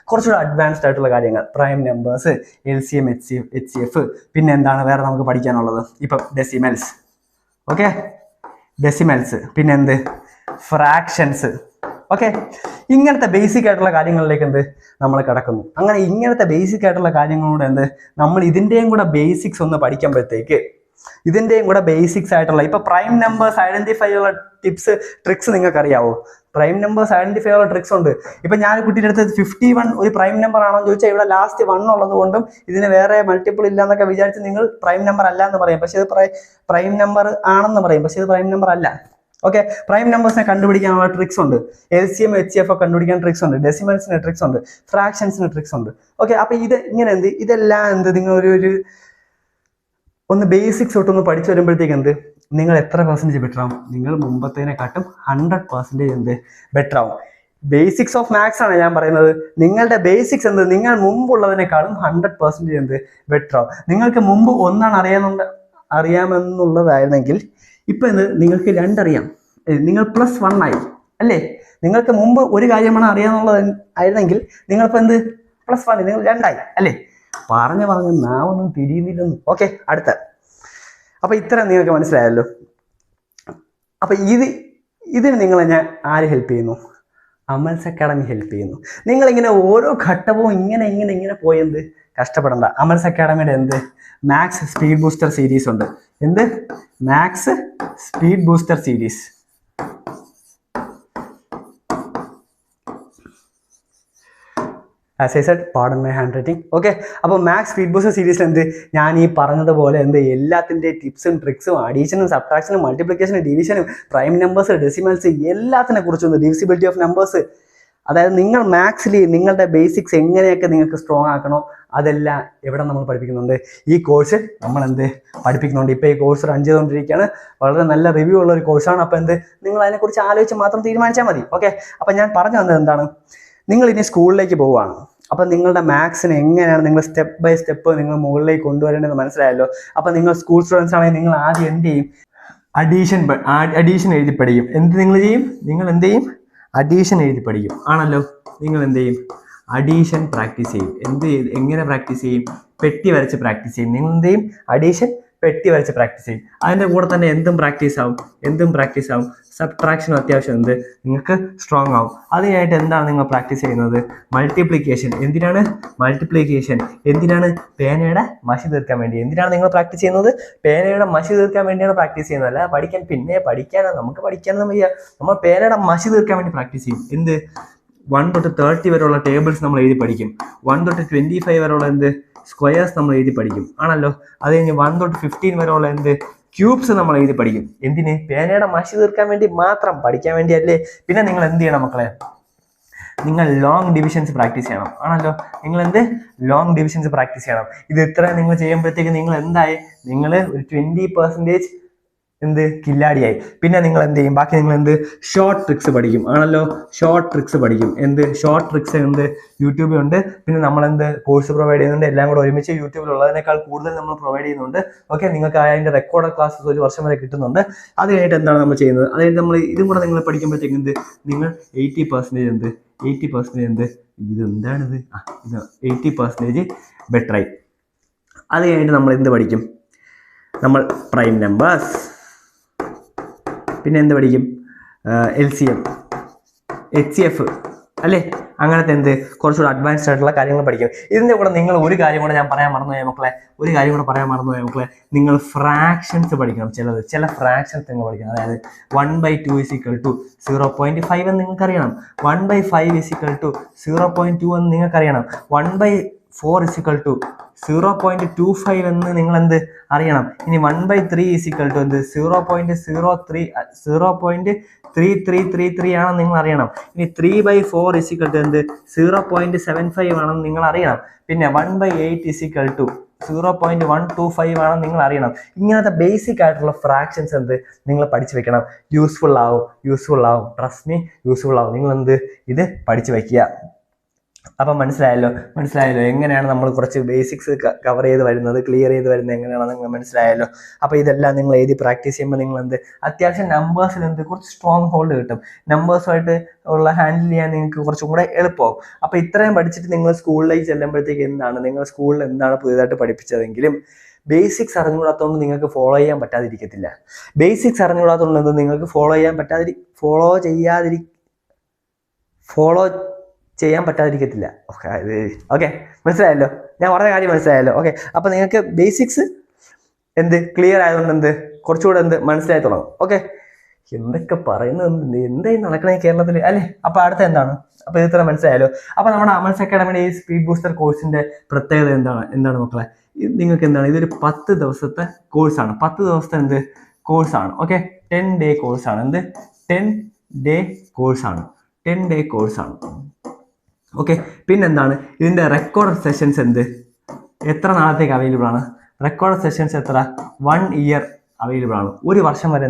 Speaker 1: കുറച്ചുകൂടെ അഡ്വാൻസ്ഡ് ആയിട്ടുള്ള കാര്യങ്ങൾ, പ്രൈം നമ്പേഴ്സ്, LCM, HCF, പിന്നെ എന്താണ് വേറെ നമുക്ക് പഠിക്കാനുള്ളത്? ഇപ്പം ഡെസിമൽസ്. ഓക്കെ, ഡെസിമൽസ്, പിന്നെ ഫ്രാക്ഷൻസ്. ഓക്കെ, ഇങ്ങനത്തെ ബേസിക് ആയിട്ടുള്ള കാര്യങ്ങളിലേക്ക് നമ്മൾ കിടക്കുന്നു. അങ്ങനെ ഇങ്ങനത്തെ ബേസിക് ആയിട്ടുള്ള കാര്യങ്ങളോട് നമ്മൾ ഇതിൻ്റെയും കൂടെ ബേസിക്സ് ഒന്ന് പഠിക്കുമ്പോഴത്തേക്ക് ഇതിൻ്റെയും കൂടെ ബേസിക്സ് ആയിട്ടുള്ള ഇപ്പൊ പ്രൈം നമ്പേഴ്സ് ഐഡന്റിഫൈ ഉള്ള ടിപ്സ് ട്രിക്സ് നിങ്ങൾക്ക് അറിയാവോ? പ്രൈം നമ്പേഴ്സ് ഐഡന്റിഫൈ ഉള്ള ട്രിക്സ് ഉണ്ട്. ഇപ്പൊ ഞാൻ കുട്ടിയുടെ അടുത്ത് 51 ഒരു പ്രൈം നമ്പർ ആണോ എന്ന് ചോദിച്ചാൽ ഇവിടെ ലാസ്റ്റ് 1 ഉള്ളത് കൊണ്ടും ഇതിന് വേറെ മൾട്ടിപ്പിൾ ഇല്ല എന്നൊക്കെ വിചാരിച്ച് നിങ്ങൾ പ്രൈം നമ്പർ അല്ല എന്ന് പറയും. പക്ഷെ ഇത് പ്രൈം നമ്പർ ആണെന്ന് പറയും, പക്ഷെ ഇത് പ്രൈം നമ്പർ അല്ല. ഓക്കെ, പ്രൈം നമ്പേഴ്സിനെ കണ്ടുപിടിക്കാനുള്ള ട്രിക്സ് ഉണ്ട്. LCM HCF ഒക്കെ കണ്ടുപിടിക്കാൻ ട്രിക്സ് ഉണ്ട്. ഡെസിമൽസിന് ട്രിക്സ് ഉണ്ട്. ഫ്രാക്ഷൻസിന് ട്രിക്സ് ഉണ്ട്. ഓക്കെ, അപ്പൊ ഇത് ഇങ്ങനെ ഇതെല്ലാം നിങ്ങൾ ഒരു ഒന്ന് ബേസിക്സ് തൊട്ടൊന്ന് പഠിച്ചു വരുമ്പോഴത്തേക്ക് നിങ്ങൾ എത്ര പെർസെൻറ്റേജ് ബെറ്റർ ആവും? നിങ്ങൾ മുമ്പത്തേനെക്കാട്ടും 100% ബെറ്റർ ആവും. ബേസിക്സ് ഓഫ് മാത്സ് ആണ് ഞാൻ പറയുന്നത്. നിങ്ങളുടെ ബേസിക്സ് നിങ്ങൾ മുമ്പുള്ളതിനേക്കാളും 100% ബെറ്റർ ആവും. നിങ്ങൾക്ക് മുമ്പ് ഒന്നാണ് അറിയാമെന്നുള്ളതായിരുന്നെങ്കിൽ ഇപ്പൊ നിങ്ങൾക്ക് 2 അറിയാം. നിങ്ങൾ +1 ആയി അല്ലേ? നിങ്ങൾക്ക് മുമ്പ് ഒരു കാര്യമാണ് അറിയാമെന്നുള്ളതായിരുന്നെങ്കിൽ നിങ്ങളിപ്പോ +1 നിങ്ങൾ 2 ആയി അല്ലേ? പറഞ്ഞ് നാവൊന്നും തിരിയുന്നില്ലെന്ന്. ഓക്കെ, അടുത്ത. അപ്പൊ ഇത്ര നിങ്ങൾക്ക് മനസ്സിലായല്ലോ. അപ്പൊ ഇതിന് നിങ്ങളെ ഞാൻ ആര് ഹെൽപ്പ് ചെയ്യുന്നു? അമൽസ് അക്കാഡമി ഹെൽപ്പ് ചെയ്യുന്നു. നിങ്ങളിങ്ങനെ ഓരോ ഘട്ടവും ഇങ്ങനെ പോയി കഷ്ടപ്പെടണ്ട. Amal's അക്കാഡമിയുടെ maths speed booster series ഉണ്ട്. Maths speed booster series. As I said, pardon my handwriting. Okay, അപ്പോൾ മാത്സ് സ്പീഡ് ബൂസ്റ്റർ സീരീസിൽ ഞാൻ ഈ പറഞ്ഞതുപോലെ എല്ലാത്തിൻ്റെ ടിപ്സും ട്രിക്സും അഡീഷനും സബ്ട്രാക്ഷനും മൾട്ടിപ്ലിക്കേഷനും ഡിവിഷനും പ്രൈം നമ്പേഴ്സ് ഡെസിമൽസ് എല്ലാത്തിനെ കുറിച്ചൊന്ന് ഡിവിസിബിലിറ്റി ഓഫ് നമ്പേഴ്സ്, അതായത് നിങ്ങൾ മാത്സിൽ നിങ്ങളുടെ ബേസിക്സ് എങ്ങനെയൊക്കെ നിങ്ങൾക്ക് സ്ട്രോങ് ആക്കണോ അതെല്ലാം എവിടെ നമ്മൾ പഠിപ്പിക്കുന്നുണ്ട്. ഈ കോഴ്സ് നമ്മൾ പഠിപ്പിക്കുന്നുണ്ട്. ഇപ്പോൾ ഈ കോഴ്സ് റൺ ചെയ്തുകൊണ്ടിരിക്കുകയാണ്. വളരെ നല്ല റിവ്യൂ ഉള്ള ഒരു കോഴ്സാണ്. അപ്പോൾ നിങ്ങൾ അതിനെക്കുറിച്ച് ആലോചിച്ച് മാത്രം തീരുമാനിച്ചാൽ മതി. ഓക്കെ, അപ്പം ഞാൻ പറഞ്ഞു വന്നത് എന്താണ്, നിങ്ങൾ ഇനി സ്കൂളിലേക്ക് പോവുകയാണ്. അപ്പം നിങ്ങളുടെ മാത്സിന് എങ്ങനെയാണ് നിങ്ങൾ സ്റ്റെപ്പ് ബൈ സ്റ്റെപ്പ് നിങ്ങൾ മുകളിലേക്ക് കൊണ്ടുവരേണ്ടത് മനസ്സിലായല്ലോ. അപ്പം നിങ്ങൾ സ്കൂൾ സ്റ്റുഡൻസ് ആണെങ്കിൽ നിങ്ങൾ ആദ്യം ചെയ്യും? അഡീഷൻ എഴുതി പഠിക്കും. നിങ്ങൾ ചെയ്യും? നിങ്ങൾ അഡീഷൻ എഴുതി പഠിക്കും ആണല്ലോ. നിങ്ങൾ ചെയ്യും? അഡീഷൻ പ്രാക്ടീസ് ചെയ്യും. എങ്ങനെ പ്രാക്ടീസ് ചെയ്യും? പെട്ടി വരച്ച് പ്രാക്ടീസ് ചെയ്യും. നിങ്ങൾ ചെയ്യും? അഡീഷൻ പെട്ടി വരച്ച് പ്രാക്ടീസ് ചെയ്യും. അതിൻ്റെ കൂടെ തന്നെ എന്തും പ്രാക്ടീസ് ആവും. സബ്ട്രാക്ഷനും അത്യാവശ്യം നിങ്ങൾക്ക് സ്ട്രോങ് ആവും. അതിനായിട്ട് എന്താണ് നിങ്ങൾ പ്രാക്ടീസ് ചെയ്യുന്നത്? മൾട്ടിപ്ലിക്കേഷൻ. എന്തിനാണ് മൾട്ടിപ്ലിക്കേഷൻ? പേനയുടെ മഷി തീർക്കാൻ വേണ്ടി. എന്തിനാണ് നിങ്ങൾ പ്രാക്ടീസ് ചെയ്യുന്നത്? പേനയുടെ മഷി തീർക്കാൻ വേണ്ടിയാണ് പ്രാക്ടീസ് ചെയ്യുന്നത്. അല്ല പഠിക്കാനാണ്. നമുക്ക് പഠിക്കാനൊന്നും വയ്യ. നമ്മൾ പേനയുടെ മഷി തീർക്കാൻ വേണ്ടി പ്രാക്ടീസ് ചെയ്യും. 1 തൊട്ട് 30 വരെയുള്ള ടേബിൾസ് നമ്മൾ എഴുതി പഠിക്കും. 1 തൊട്ട് 25 വരെയുള്ള സ്ക്വയേഴ്സ് നമ്മൾ എഴുതി പഠിക്കും ആണല്ലോ. അത് കഴിഞ്ഞ് 1 തൊട്ട് 15 വരെയുള്ള ക്യൂബ്സ് നമ്മൾ എഴുതി പഠിക്കും. എന്തിന്? പേനയുടെ മഷി തീർക്കാൻ വേണ്ടി മാത്രം, പഠിക്കാൻ വേണ്ടി അല്ലേ. പിന്നെ നിങ്ങൾ എന്ത് ചെയ്യണം മക്കളെ? നിങ്ങൾ ലോങ് ഡിവിഷൻസ് പ്രാക്ടീസ് ചെയ്യണം ആണല്ലോ. നിങ്ങൾ ലോങ് ഡിവിഷൻസ് പ്രാക്ടീസ് ചെയ്യണം. ഇത് ഇത്ര നിങ്ങൾ ചെയ്യുമ്പോഴത്തേക്ക് നിങ്ങൾ ഒരു 20% കില്ലാടിയായി. പിന്നെ നിങ്ങൾ ചെയ്യും? ബാക്കി നിങ്ങൾ ഷോർട്ട് ട്രിക്സ് പഠിക്കും ആണല്ലോ. ഷോർട്ട് ട്രിക്സ് പഠിക്കും. ഷോർട്ട് ട്രിക്സ് യൂട്യൂബിലുണ്ട്. പിന്നെ നമ്മൾ കോഴ്സ് പ്രൊവൈഡ് ചെയ്യുന്നുണ്ട്. എല്ലാം കൂടെ ഒരുമിച്ച് യൂട്യൂബിലുള്ളതിനേക്കാൾ കൂടുതൽ നമ്മൾ പ്രൊവൈഡ് ചെയ്യുന്നുണ്ട്. ഓക്കെ, നിങ്ങൾക്ക് അതിൻ്റെ റെക്കോർഡ് ക്ലാസ്സസ് 1 വർഷം വരെ കിട്ടുന്നുണ്ട്. അത് കഴിഞ്ഞിട്ട് എന്താണ് നമ്മൾ ചെയ്യുന്നത്? അതായത് നമ്മൾ ഇതും കൂടെ നിങ്ങൾ പഠിക്കുമ്പോഴത്തേക്ക് നിങ്ങൾ 80% 80% ഇതെന്താണിത്? ഇത് 80% ബെറ്ററായി. അത് കഴിഞ്ഞിട്ട് നമ്മൾ പഠിക്കും? നമ്മൾ പ്രൈം നമ്പേഴ്സ്, പിന്നെ പഠിക്കും? LCM HCF അല്ലേ. അങ്ങനത്തെ കുറച്ചുകൂടെ അഡ്വാൻസ്ഡ് ആയിട്ടുള്ള കാര്യങ്ങൾ പഠിക്കും. ഇതിൻ്റെ കൂടെ നിങ്ങൾ ഒരു കാര്യം കൂടെ ഞാൻ പറയാൻ മറന്നുപോയ മക്കളെ, നിങ്ങൾ ഫ്രാക്ഷൻസ് പഠിക്കണം. ചില ഫ്രാക്ഷൻസ് നിങ്ങൾ പഠിക്കണം. അതായത് 1/2 = 0.5 എന്ന് നിങ്ങൾക്കറിയണം. 1/5 = 0.2 എന്ന് നിങ്ങൾക്കറിയണം. 1/4 = 0.25 എന്ന് നിങ്ങൾ അറിയണം. ഇനി 1/3 = 0.3333 ആണെന്ന് നിങ്ങൾ അറിയണം. ഇനി 3/4 = 0.75 ആണെന്ന് നിങ്ങൾ അറിയണം. പിന്നെ 1/8 = 0.125 ആണെന്ന് നിങ്ങൾ അറിയണം. ഇങ്ങനത്തെ ബേസിക് ആയിട്ടുള്ള ഫ്രാക്ഷൻസ് നിങ്ങൾ പഠിച്ചു വെക്കണം. യൂസ്ഫുൾ ആവും. ട്രസ്റ്റ് മീ, യൂസ്ഫുൾ ആവും. നിങ്ങൾ ഇത് പഠിച്ചു വയ്ക്കുക. അപ്പം മനസ്സിലായല്ലോ എങ്ങനെയാണ് നമ്മൾ കുറച്ച് ബേസിക്സ് കവർ ചെയ്ത് വരുന്നത്, ക്ലിയർ ചെയ്ത് വരുന്നത് എങ്ങനെയാണെന്ന് നിങ്ങൾ മനസ്സിലായല്ലോ. അപ്പോൾ ഇതെല്ലാം നിങ്ങൾ എഴുതി പ്രാക്ടീസ് ചെയ്യുമ്പോൾ നിങ്ങൾ അത്യാവശ്യം നമ്പേഴ്സിൽ കുറച്ച് സ്ട്രോങ് ഹോൾഡ് കിട്ടും. നമ്പേഴ്സുമായിട്ട് ഉള്ള ഹാൻഡിൽ ചെയ്യാൻ നിങ്ങൾക്ക് കുറച്ചും കൂടെ എളുപ്പമാവും. അപ്പോൾ ഇത്രയും പഠിച്ചിട്ട് നിങ്ങൾ സ്കൂളിലേക്ക് ചെല്ലുമ്പോഴത്തേക്ക് നിങ്ങൾ സ്കൂളിൽ എന്താണ് പുതിയതായിട്ട് പഠിപ്പിച്ചതെങ്കിലും ബേസിക്സ് അറിഞ്ഞുകൂടാത്തതുകൊണ്ട് നിങ്ങൾക്ക് ഫോളോ ചെയ്യാൻ പറ്റാതിരിക്കത്തില്ല. ബേസിക്സ് അറിഞ്ഞുകൂടാത്തതുകൊണ്ട് നിങ്ങൾക്ക് ഫോളോ ഫോളോ ചെയ്യാൻ പറ്റാതിരിക്കത്തില്ല. ഓക്കെ മനസ്സിലായല്ലോ, ഞാൻ പറഞ്ഞ കാര്യം മനസ്സിലായല്ലോ. ഓക്കെ, അപ്പൊ നിങ്ങൾക്ക് ബേസിക്സ് ക്ലിയർ ആയതുകൊണ്ട് കുറച്ചുകൂടെ മനസ്സിലായി തുടങ്ങും. ഓക്കെ, എന്തൊക്കെ പറയുന്നത്, എന്തായി നടക്കണേ കേരളത്തിൽ അല്ലേ. അപ്പൊ അടുത്ത എന്താണ്, അപ്പൊ ഇത്ര മനസ്സിലായല്ലോ. അപ്പൊ നമ്മുടെ അമൽസ് അക്കാഡമിയുടെ ഈ സ്പീഡ് ബൂസ്റ്റർ കോഴ്സിന്റെ പ്രത്യേകത എന്താണ് മക്കളെ? നിങ്ങൾക്ക് ഇതൊരു 10 ദിവസത്തെ കോഴ്സാണ്. 10 ദിവസത്തെ കോഴ്സാണ്. ഓക്കെ, 10 ഡേ കോഴ്സാണ്. 10 ഡേ കോഴ്സാണ്. 10 ഡേ കോഴ്സാണ്. ഓക്കെ, പിന്നെന്താണ് ഇതിന്റെ റെക്കോർഡ് സെഷൻസ് എത്ര നാളത്തേക്ക് അവൈലബിൾ ആണ്? റെക്കോർഡ് സെഷൻസ് എത്ര? 1 ഇയർ അവൈലബിൾ ആണ്. 1 വർഷം വരെ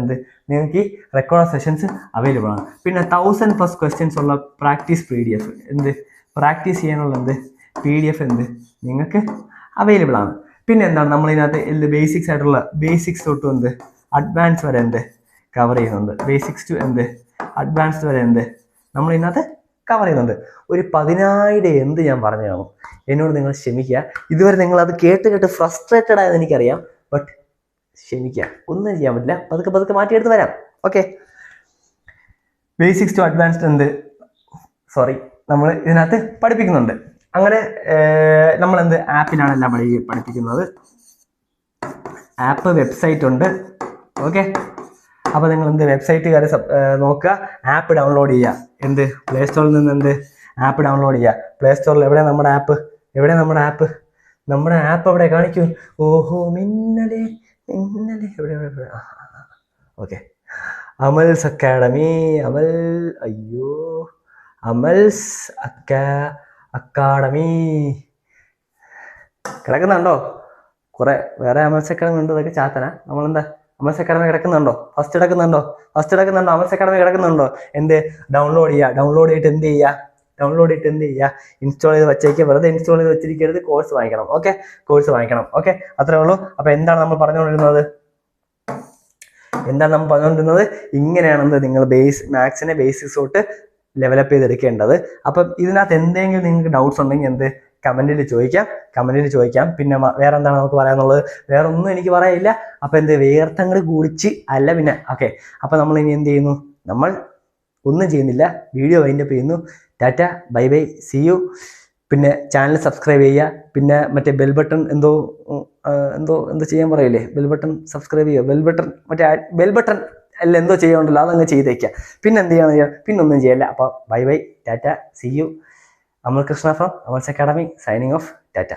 Speaker 1: നിങ്ങൾക്ക് ഈ റെക്കോർഡ് സെഷൻസ് അവൈലബിൾ ആണ്. പിന്നെ 1000+ ക്വസ്റ്റ്യൻസ് ഉള്ള പ്രാക്ടീസ് PDF പ്രാക്ടീസ് ചെയ്യാനുള്ള PDF നിങ്ങൾക്ക് അവൈലബിൾ ആണ്. പിന്നെ എന്താണ് നമ്മൾ ഇതിനകത്ത് ബേസിക്സ് ആയിട്ടുള്ള ബേസിക്സ് തൊട്ട് അഡ്വാൻസ് വരെ കവർ ചെയ്യുന്നുണ്ട്. ബേസിക്സ് ടു അഡ്വാൻസ്ഡ് വരെ നമ്മൾ ഇതിനകത്ത് കവർ ചെയ്യുന്നുണ്ട്. ഒരു 10,000 ഞാൻ പറഞ്ഞു കാണും. എന്നോട് നിങ്ങൾ ക്ഷമിക്കുക. ഇതുവരെ നിങ്ങൾ അത് കേട്ട് ഫ്രസ്ട്രേറ്റഡ് ആയെന്ന് എനിക്കറിയാം. ബട്ട് ക്ഷമിക്കുക, ഒന്നും ചെയ്യാൻ പറ്റില്ല. പതുക്കെ മാറ്റിയെടുത്ത് വരാം. ഓക്കെ, ബേസിക്സ് ടു അഡ്വാൻസ്ഡ് നമ്മൾ ഇതിനകത്ത് പഠിപ്പിക്കുന്നുണ്ട്. അങ്ങനെ നമ്മൾ ആപ്പിലാണ് എല്ലാം പഠിപ്പിക്കുന്നത്. ആപ്പ് വെബ്സൈറ്റ് ഉണ്ട്. ഓക്കെ, അപ്പോൾ നിങ്ങൾ വെബ്സൈറ്റ് കയറി നോക്കുക, ആപ്പ് ഡൗൺലോഡ് ചെയ്യുക. പ്ലേ സ്റ്റോറിൽ നിന്ന് ആപ്പ് ഡൗൺലോഡ് ചെയ്യുക. പ്ലേ സ്റ്റോറിൽ എവിടെ നമ്മുടെ ആപ്പ്? നമ്മുടെ ആപ്പ് അവിടെ കാണിക്കൂ. ഓഹോ, മിന്നലേ എവിടെ? Okay, Amal's academy. Amal's academy കിടക്കുന്നുണ്ടോ? കുറെ വേറെ അമൽസ് അക്കാഡമി ഉണ്ട്, അതൊക്കെ ചാത്തന. അമൽസ് അക്കാഡമി കിടക്കുന്നുണ്ടോ? ഫസ്റ്റ് കിടക്കുന്നുണ്ടോ? അമൽസ് അക്കാഡമി കിടക്കുന്നുണ്ടോ? ഡൗൺലോഡ് ചെയ്യുക. ഡൗൺലോഡ് ചെയ്തിട്ട് ഇൻസ്റ്റാൾ ചെയ്ത് വെച്ചേക്കുക. വെറുതെ ഇൻസ്റ്റാൾ ചെയ്ത് വെച്ചിരിക്കരുത്. കോഴ്സ് വാങ്ങിക്കണം. ഓക്കെ, അത്രേ ഉള്ളൂ. അപ്പൊ എന്താണ് നമ്മൾ പറഞ്ഞുകൊണ്ടിരുന്നത്? ഇങ്ങനെയാണ് നിങ്ങൾ മാത്സിനെ ബേസിക്സ് തൊട്ട് ഡെവലപ്പ് ചെയ്തെടുക്കേണ്ടത്. അപ്പം ഇതിനകത്ത് എന്തെങ്കിലും നിങ്ങൾക്ക് ഡൗട്ട്സ് ഉണ്ടെങ്കിൽ കമന്റിൽ ചോദിക്കാം. പിന്നെ വേറെ എന്താണ് നമുക്ക് പറയാനുള്ളത്? വേറെ ഒന്നും എനിക്ക് പറയാനില്ല. അപ്പൊ വേർത്തങ്ങൾ കുടിച്ച് അല്ല പിന്നെ. ഓക്കെ, അപ്പൊ നമ്മൾ ഇനി ചെയ്യുന്നു? നമ്മൾ ഒന്നും ചെയ്യുന്നില്ല, വീഡിയോ വൈൻഡപ്പ് ചെയ്യുന്നു. Tata, bye, see you. പിന്നെ ചാനൽ സബ്സ്ക്രൈബ് ചെയ്യുക. പിന്നെ മറ്റേ ബെൽ ബട്ടൺ എന്തോ ചെയ്യാൻ പറയില്ലേ, ബെൽ ബട്ടൺ സബ്സ്ക്രൈബ് ചെയ്യുക. ബെൽ ബട്ടൺ അല്ല എന്തോ ചെയ്യാനുണ്ടല്ലോ, അതങ്ങ് ചെയ്തേക്കുക. പിന്നെ പിന്നെ ഒന്നും ചെയ്യല്ല. അപ്പോൾ bye, tata, see you. Amal Krishna from Amal's academy signing off. Tata.